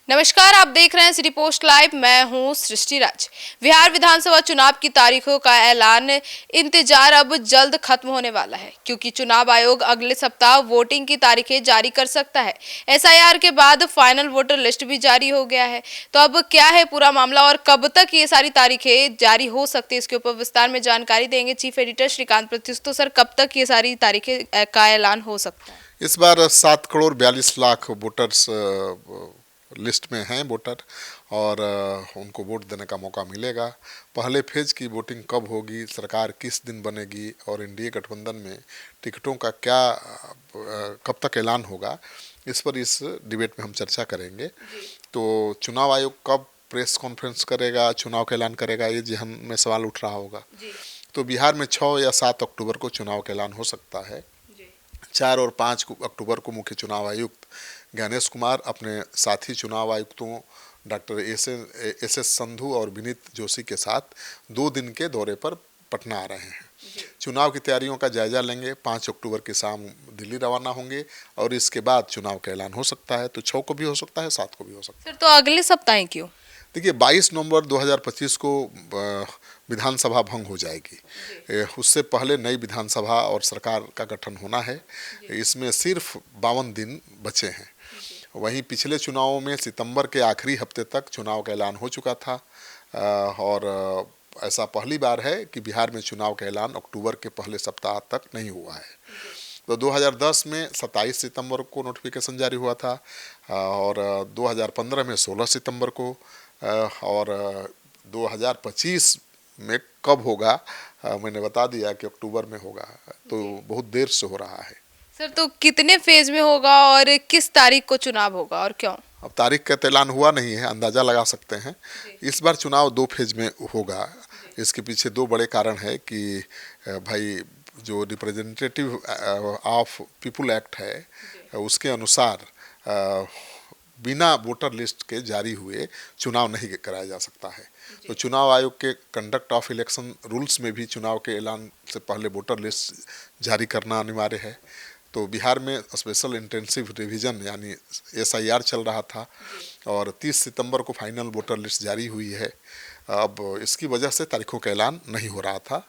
नमस्कार, आप देख रहे हैं सिटी पोस्ट लाइव। मैं हूं सृष्टि राज। बिहार विधानसभा चुनाव की तारीखों का ऐलान इंतजार अब जल्द खत्म होने वाला है, क्योंकि चुनाव आयोग अगले सप्ताह वोटिंग की तारीखें जारी कर सकता है। एसआईआर के बाद फाइनल वोटर लिस्ट भी जारी हो गया है। तो अब क्या है पूरा मामला और कब तक ये सारी तारीखें जारी हो सकती है, इसके ऊपर विस्तार में जानकारी देंगे चीफ एडिटर श्रीकांत प्रत्युष। तो सर, कब तक ये सारी तारीखें का ऐलान हो सकता है? इस बार 7 करोड़ 42 लाख वोटर्स लिस्ट में हैं वोटर, और उनको वोट देने का मौका मिलेगा। पहले फेज की वोटिंग कब होगी, सरकार किस दिन बनेगी और एनडीए गठबंधन में टिकटों का क्या कब तक ऐलान होगा, इस पर इस डिबेट में हम चर्चा करेंगे। तो चुनाव आयोग कब प्रेस कॉन्फ्रेंस करेगा, चुनाव का ऐलान करेगा, ये जहन में सवाल उठ रहा होगा। तो बिहार में 6 या 7 अक्टूबर को चुनाव का ऐलान हो सकता है। 4 और 5 अक्टूबर को मुख्य चुनाव आयुक्त ज्ञानेश कुमार अपने साथी चुनाव आयुक्तों डॉक्टर एस एस संधू और विनीत जोशी के साथ 2 दिन के दौरे पर पटना आ रहे हैं। चुनाव की तैयारियों का जायजा लेंगे। 5 अक्टूबर की शाम दिल्ली रवाना होंगे और इसके बाद चुनाव का ऐलान हो सकता है। तो 6 को भी हो सकता है, 7 को भी हो सकता है। सर, तो अगले सप्ताह ही क्यों? देखिए, 22 नवंबर 2025 को विधानसभा भंग हो जाएगी। उससे पहले नई विधानसभा और सरकार का गठन होना है। इसमें सिर्फ 52 दिन बचे हैं। वहीं पिछले चुनावों में सितंबर के आखिरी हफ्ते तक चुनाव का ऐलान हो चुका था, और ऐसा पहली बार है कि बिहार में चुनाव का ऐलान अक्टूबर के पहले सप्ताह तक नहीं हुआ है। तो 2010 में 27 सितंबर को नोटिफिकेशन जारी हुआ था, और 2015 में 16 सितंबर को, और 2025 में कब होगा मैंने बता दिया कि अक्टूबर में होगा। तो बहुत देर से हो रहा है। सर, तो कितने फेज में होगा और किस तारीख को चुनाव होगा और क्यों? अब तारीख का ऐलान हुआ नहीं है, अंदाज़ा लगा सकते हैं। इस बार चुनाव 2 फेज में होगा। इसके पीछे 2 बड़े कारण है कि भाई, जो रिप्रेजेंटेटिव ऑफ पीपुल एक्ट है, उसके अनुसार बिना वोटर लिस्ट के जारी हुए चुनाव नहीं कराया जा सकता है। तो चुनाव आयोग के कंडक्ट ऑफ इलेक्शन रूल्स में भी चुनाव के ऐलान से पहले वोटर लिस्ट जारी करना अनिवार्य है। तो बिहार में स्पेशल इंटेंसिव रिवीजन यानी एसआईआर चल रहा था, और 30 सितंबर को फाइनल वोटर लिस्ट जारी हुई है। अब इसकी वजह से तारीखों का ऐलान नहीं हो रहा था।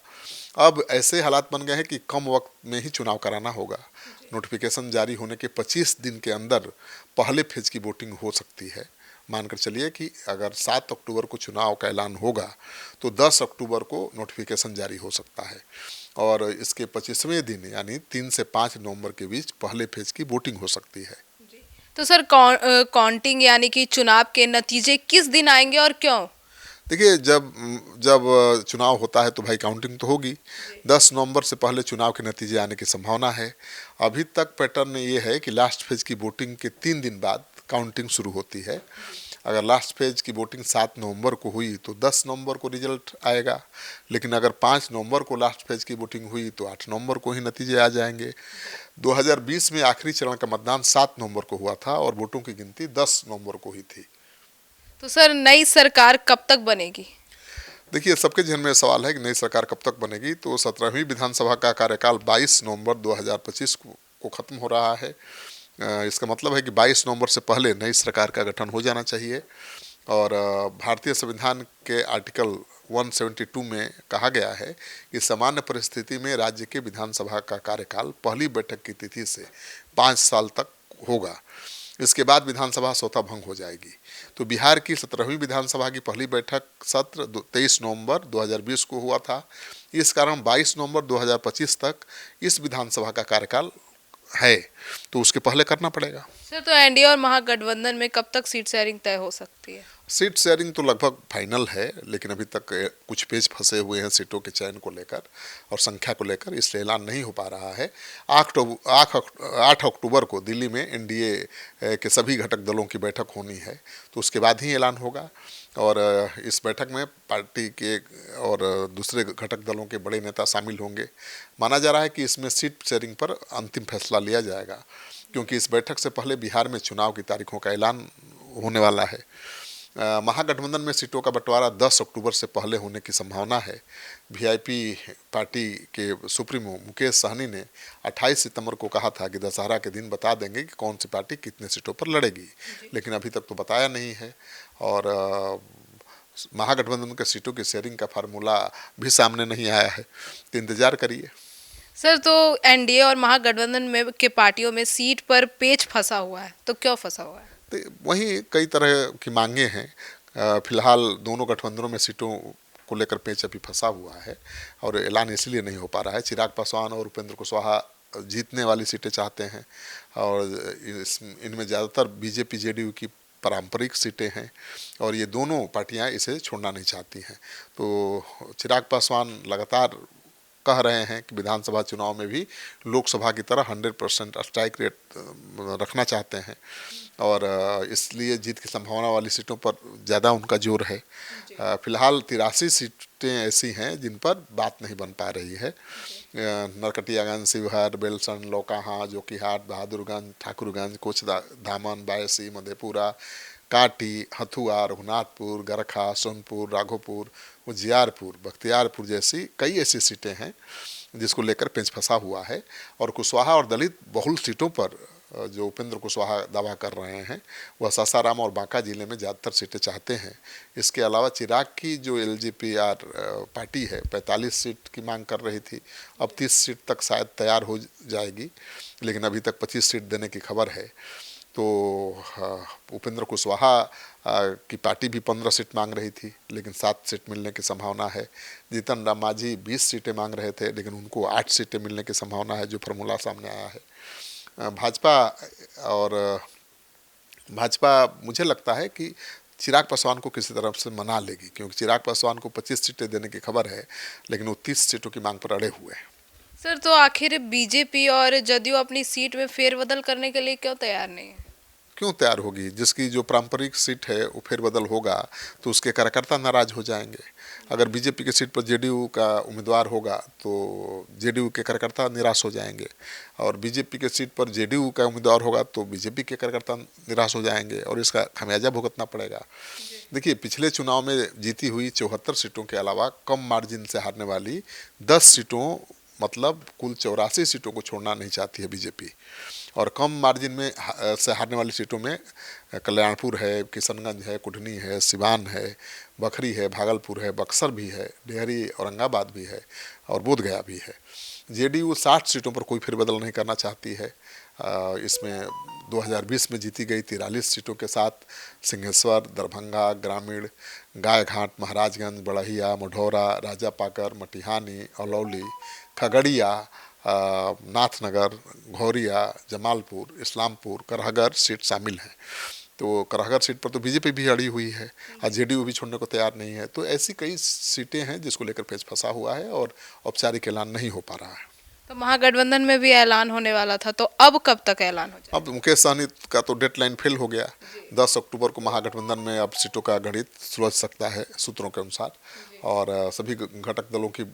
अब ऐसे हालात बन गए हैं कि कम वक्त में ही चुनाव कराना होगा। नोटिफिकेशन जारी होने के 25 दिन के अंदर पहले फेज की वोटिंग हो सकती है। मानकर चलिए कि अगर 7 अक्टूबर को चुनाव का ऐलान होगा तो 10 अक्टूबर को नोटिफिकेशन जारी हो सकता है, और इसके 25वें दिन यानी 3 से 5 नवंबर के बीच पहले फेज की वोटिंग हो सकती है। तो सर, काउंटिंग यानी कि चुनाव के नतीजे किस दिन आएंगे और क्यों? देखिए, जब जब चुनाव होता है तो भाई काउंटिंग तो होगी। 10 नवंबर से पहले चुनाव के नतीजे आने की संभावना है। अभी तक पैटर्न ये है कि लास्ट फेज की वोटिंग के 3 दिन बाद काउंटिंग शुरू होती है। अगर लास्ट फेज की वोटिंग 7 नवंबर को हुई तो 10 नवंबर को रिजल्ट आएगा, लेकिन अगर 5 नवंबर को लास्ट फेज की वोटिंग हुई तो 8 नवंबर को ही नतीजे आ जाएंगे। 2020 में आखिरी चरण का मतदान 7 नवंबर को हुआ था और वोटों की गिनती 10 नवंबर को हुई थी। तो सर, नई सरकार कब तक बनेगी? देखिए, सबके जहन में सवाल है कि नई सरकार कब तक बनेगी। तो 17वीं विधानसभा का कार्यकाल 22 नवंबर 2025 को खत्म हो रहा है। इसका मतलब है कि 22 नवंबर से पहले नई सरकार का गठन हो जाना चाहिए। और भारतीय संविधान के आर्टिकल 172 में कहा गया है कि सामान्य परिस्थिति में राज्य के विधानसभा का कार्यकाल पहली बैठक की तिथि से 5 साल तक होगा। इसके बाद विधानसभा स्वतः भंग हो जाएगी। तो बिहार की 17वीं विधानसभा की पहली बैठक सत्र 23 नवंबर 2020 को हुआ था। इस कारण 22 नवंबर 2025 तक इस विधानसभा का कार्यकाल है, तो उसके पहले करना पड़ेगा। सर, तो एनडीए और महागठबंधन में कब तक सीट शेयरिंग तय हो सकती है? सीट शेयरिंग तो लगभग फाइनल है, लेकिन अभी तक कुछ पेच फंसे हुए हैं सीटों के चयन को लेकर और संख्या को लेकर, इसलिए ऐलान नहीं हो पा रहा है। 8 अक्टूबर को दिल्ली में एनडीए के सभी घटक दलों की बैठक होनी है, तो उसके बाद ही ऐलान होगा। और इस बैठक में पार्टी के और दूसरे घटक दलों के बड़े नेता शामिल होंगे। माना जा रहा है कि इसमें सीट शेयरिंग पर अंतिम फैसला लिया जाएगा, क्योंकि इस बैठक से पहले बिहार में चुनाव की तारीखों का ऐलान होने वाला है। महागठबंधन में सीटों का बंटवारा 10 अक्टूबर से पहले होने की संभावना है। वीआईपी पार्टी के सुप्रीमो मुकेश सहनी ने 28 सितंबर को कहा था कि दशहरा के दिन बता देंगे कि कौन सी पार्टी कितने सीटों पर लड़ेगी, लेकिन अभी तक तो बताया नहीं है। और महागठबंधन के सीटों की शेयरिंग का फार्मूला भी सामने नहीं आया है, तो इंतजार करिए। सर, तो एनडीए और महागठबंधन में के पार्टियों में सीट पर पेच फंसा हुआ है, तो क्यों फंसा हुआ है? तो वहीं कई तरह की मांगे हैं। फिलहाल दोनों गठबंधनों में सीटों को लेकर पेच अभी फंसा हुआ है और ऐलान इसलिए नहीं हो पा रहा है। चिराग पासवान और उपेंद्र कुशवाहा जीतने वाली सीटें चाहते हैं और इनमें ज़्यादातर बीजेपी जेडीयू की पारंपरिक सीटें हैं और ये दोनों पार्टियां इसे छोड़ना नहीं चाहती हैं। तो चिराग पासवान लगातार कह रहे हैं कि विधानसभा चुनाव में भी लोकसभा की तरह 100% स्ट्राइक रेट रखना चाहते हैं और इसलिए जीत की संभावना वाली सीटों पर ज़्यादा उनका जोर है। फिलहाल 83 सीटें ऐसी हैं जिन पर बात नहीं बन पा रही है। नरकटियागंज, शिवहर, बेलसन, लौकाहा, जोकीहाट, बहादुरगंज, ठाकुरगंज, कोचधामन, बायसी, मधेपुरा, काटी, हथुआ, रघुनाथपुर, गरखा, सोनपुर, राघोपुर, उजियारपुर, बख्तियारपुर जैसी कई ऐसी सीटें हैं जिसको लेकर पेंच फंसा हुआ है। और कुशवाहा और दलित बहुल सीटों पर जो उपेंद्र कुशवाहा दावा कर रहे हैं वह सासाराम और बांका जिले में ज़्यादातर सीटें चाहते हैं। इसके अलावा चिराग की जो एलजेपीआर पार्टी है 45 सीट की मांग कर रही थी, अब 30 सीट तक शायद तैयार हो जाएगी, लेकिन अभी तक 25 सीट देने की खबर है। तो उपेंद्र कुशवाहा की पार्टी भी 15 सीट मांग रही थी, लेकिन 7 सीट मिलने की संभावना है। जीतन राम मांझी 20 सीटें मांग रहे थे, लेकिन उनको 8 सीटें मिलने की संभावना है, जो फार्मूला सामने आया है। भाजपा मुझे लगता है कि चिराग पासवान को किसी तरफ से मना लेगी, क्योंकि चिराग पासवान को 25 सीटें देने की खबर है, लेकिन वो 30 सीटों की मांग पर अड़े हुए हैं। सर, तो आखिर बीजेपी और जदयू अपनी सीट में फेरबदल करने के लिए क्यों तैयार नहीं है? क्यों तैयार होगी? जिसकी जो पारंपरिक सीट है वो फेरबदल होगा तो उसके कार्यकर्ता नाराज हो जाएंगे। अगर बीजेपी की सीट पर जेडीयू का उम्मीदवार होगा तो जेडीयू के कार्यकर्ता निराश हो जाएंगे और बीजेपी के सीट पर जेडीयू का उम्मीदवार होगा तो बीजेपी के कार्यकर्ता निराश हो जाएंगे और इसका खमियाजा भुगतना पड़ेगा। देखिए, पिछले चुनाव में जीती हुई 74 सीटों के अलावा कम मार्जिन से हारने वाली 10 सीटों मतलब कुल 84 सीटों को छोड़ना नहीं चाहती है बीजेपी। और कम मार्जिन में से हारने वाली सीटों में कल्याणपुर है, किशनगंज है, कुढ़नी है, सिवान है, बखरी है, भागलपुर है, बक्सर भी है, डेहरी, औरंगाबाद भी है और बोधगया भी है। जेडीयू 60 सीटों पर कोई फेरबदल नहीं करना चाहती है। इसमें 2020 में जीती गई 43 सीटों के साथ सिंहेश्वर, दरभंगा, ग्रामीण, गायघाट, महाराजगंज, बड़हिया, मढ़ौरा, राजापाकर, मटिहानी, अलौली, खगड़िया, नाथनगर, घौरिया, जमालपुर, इस्लामपुर, करहगर सीट शामिल हैं। तो करहगर सीट पर तो बीजेपी भी अड़ी हुई है और जेडीयू भी छोड़ने को तैयार नहीं है। तो ऐसी कई सीटें हैं जिसको लेकर पेच फंसा हुआ है और औपचारिक ऐलान नहीं हो पा रहा है। तो महागठबंधन में भी ऐलान होने वाला था, तो अब कब तक ऐलान हो जाए? अब मुकेश सहनी का तो डेडलाइन फेल हो गया। 10 अक्टूबर को महागठबंधन में अब सीटों का गणित सुलझ सकता है सूत्रों के अनुसार और सभी घटक दलों की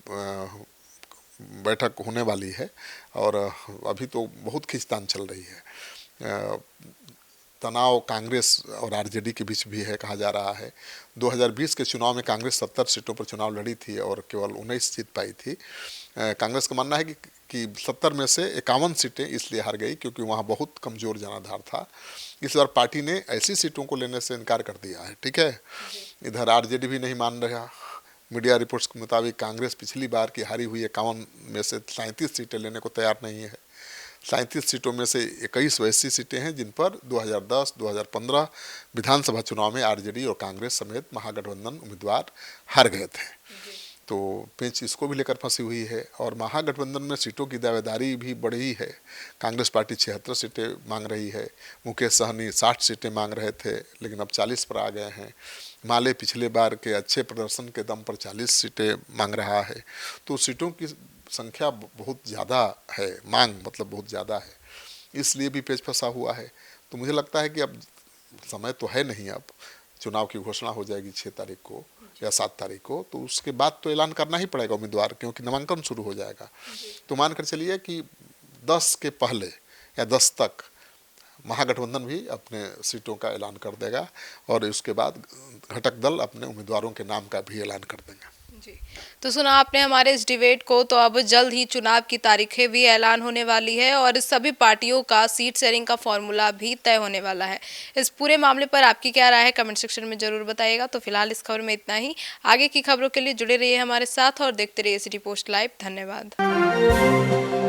बैठक होने वाली है और अभी तो बहुत खींचतान चल रही है। तनाव कांग्रेस और आरजेडी के बीच भी है, कहा जा रहा है। 2020 के चुनाव में कांग्रेस 70 सीटों पर चुनाव लड़ी थी और केवल 19 जीत पाई थी। कांग्रेस का मानना है कि 70 में से 51 सीटें इसलिए हार गई क्योंकि वहाँ बहुत कमज़ोर जनाधार था। इस बार पार्टी ने ऐसी सीटों को लेने से इनकार कर दिया है। ठीक है, इधर आरजेडी भी नहीं मान रहा। मीडिया रिपोर्ट्स के मुताबिक कांग्रेस पिछली बार की हारी हुई 51 में से 37 सीटें लेने को तैयार नहीं है। 37 सीटों में से 21 वैसी सीटें हैं जिन पर 2010-2015 विधानसभा चुनाव में आरजेडी और कांग्रेस समेत महागठबंधन उम्मीदवार हार गए थे। तो पेंच इसको भी लेकर फंसी हुई है और महागठबंधन में सीटों की दावेदारी भी बढ़ी है। कांग्रेस पार्टी 76 सीटें मांग रही है, मुकेश सहनी 60 सीटें मांग रहे थे लेकिन अब 40 पर आ गए हैं। माले पिछले बार के अच्छे प्रदर्शन के दम पर 40 सीटें मांग रहा है। तो सीटों की संख्या बहुत ज़्यादा है, मांग मतलब बहुत ज़्यादा है, इसलिए भी पेच फंसा हुआ है। तो मुझे लगता है कि अब समय तो है नहीं, अब चुनाव की घोषणा हो जाएगी 6 तारीख को या 7 तारीख को, तो उसके बाद तो ऐलान करना ही पड़ेगा उम्मीदवार, क्योंकि नामांकन शुरू हो जाएगा। तो मानकर चलिए कि 10 के पहले या 10 तक महागठबंधन भी अपने सीटों का ऐलान कर देगा और उसके बाद घटक दल अपने उम्मीदवारों के नाम का भी ऐलान कर देंगे। जी, तो सुना आपने हमारे इस डिबेट को। तो अब जल्द ही चुनाव की तारीखें भी ऐलान होने वाली है और सभी पार्टियों का सीट शेयरिंग का फॉर्मूला भी तय होने वाला है। इस पूरे मामले पर आपकी क्या राय है, कमेंट सेक्शन में जरूर बताइएगा। तो फिलहाल इस खबर में इतना ही। आगे की खबरों के लिए जुड़े रहिए हमारे साथ और देखते रहिए सिटी पोस्ट लाइव। धन्यवाद।